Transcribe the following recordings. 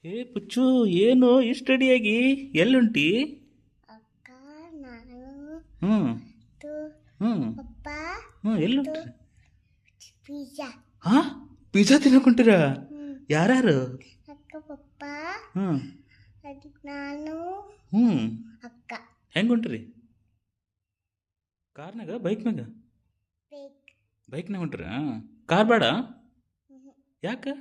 ಏ ಪುಚ್ಚು, ಏನು ಇಷ್ಟು ರೆಡಿಯಾಗಿ ಎಲ್ಲುಂಟಿ? ಅಕ್ಕ ನಾನು ಹ್ಞೂ ತು ಹ್ಞೂ ಪಪ್ಪ ಹ್ಞೂ ಎಲ್ಲುಂಟ್ರಿ? ಪಿಜ್ಜಾ. ಹಾಂ, ಪಿಜ್ಜಾ ತಿನ್ನಕೊಂತೀರ? ಹ್ಮ್. ಯಾರ್ಯಾರು? ಅಕ್ಕ ಪಪ್ಪ ಹ್ಞೂ ಅದು ನಾನು ಹ್ಞೂ ಅಕ್ಕ. ಹೆಂಗೆ ಹೊಂಟ್ರಿ? ಕಾರ್ನಾಗ ಬೈಕ್ನಾಗ? ಬೇಕ್. ಬೈಕ್ನಾಗ ಹೊಂಟ್ರ? ಕಾರ್ ಬೇಡ? ಹ್ಮ್. ಯಾಕೆ?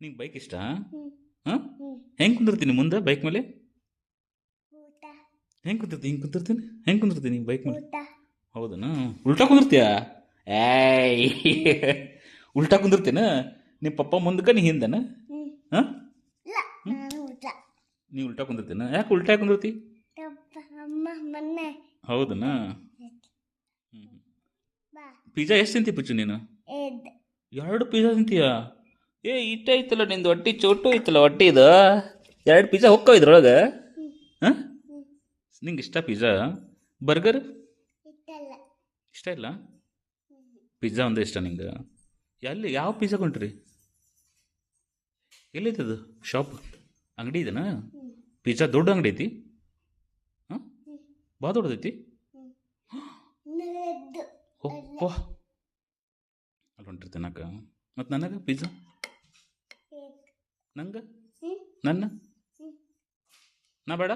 ನಿಂಗೆ ಬೈಕ್ ಇಷ್ಟ? ಹ್ಮ್. ಹಾಂ, ಹ್ಮ್. ಹೆಂಗೆ ಕುಂದಿರ್ತೀನಿ ಮುಂದೆ ಬೈಕ್ ಮೇಲೆ? ಊಟ ಹೆಂಗೆ ಕುಂತಿರ್ತೀನಿ? ಹಿಂಗೆ ಕುಂತಿರ್ತೀನಿ? ಹೆಂಗೆ ಕುಂದಿರ್ತೀನಿ ಬೈಕ್ ಮೇಲೆ? ಊಟ ಹೌದನಾ? ಉಲ್ಟಾ ಕುಂದಿರ್ತೀಯ? ಏಯ್ ಉಲ್ಟಾ ಕುಂದಿರ್ತೀನ? ನಿಮ್ಮ ಪಪ್ಪ ಮುಂದಕ್ಕೆ ನೀ ಹಿಂದನ? ಹ್ಮ್. ಹಾಂ, ಇಲ್ಲ ನಾನು ಊಟ. ನೀ ಉಲ್ಟಾ ಕುಂದಿರ್ತೀನ? ಯಾಕೆ ಉಲ್ಟಾ ಕುಂದಿರ್ತಿ? ಪಪ್ಪ ಅಮ್ಮ ಮೊನ್ನೆ ಹೌದನಾ? ಹ್ಞೂ. ಬಾ ಪಿಜ್ಜಾ ಎಷ್ಟು ತಿಂತಿ ಪುಚ್ಚು ನೀನು? ಎದ್ 2 ಪಿಜ್ಜಾ ತಿಂತೀಯ? ಏ ಇಷ್ಟ ಐತಲ್ಲ ನಿಂದು, ಹೊಟ್ಟಿ ಚೋಟು ಐತಲ್ಲ ಹೊಟ್ಟಿ ಇದು. 2 ಪಿಜ್ಜಾ ಹೊಕ್ಕವ ಇದ್ರೊಳಗೆ? ಹ್ಮ್. ಹಾಂ, ಹ್ಮ್. ನಿಂಗೆ ಇಷ್ಟ ಪಿಜ್ಜಾ? ಬರ್ಗರ್ ಇಟ್ಟಲ್ಲ. ಇಷ್ಟ ಇಲ್ಲ? ಪಿಜ್ಜಾ ಒಂದೇ ಇಷ್ಟ ನಿಂಗೆ? ಎಲ್ಲಿ ಯಾವ ಪಿಜ್ಜಾ ಕೊಂಡ್ರಿ? ಎಲ್ಲೈತದು ಶಾಪ್? ಅಂಗಡಿ ಇದೆನಾ? ಹ್ಮ್. ಪಿಜ್ಜಾ ದೊಡ್ಡ ಅಂಗಡಿ ಐತಿ? ಹಾಂ, ಹ್ಮ್. ಭಾಳ ದೊಡ್ಡದೈತಿ? ಹ್ಮ್. ನರದ್ದು ಒಪ್ಪ, ಅಲ್ಲಿ ಹೊಂಟ್ರಿ ತಿನ್ನಕ. ಮತ್ತು ನನಗೆ ಪಿಜ್ಜಾ? ಬೇಕ್. ನಂಗೆ? ಹ್ಮ್. ನನ್ನ? ಹ್ಮ್. ನಾ ಬೇಡ?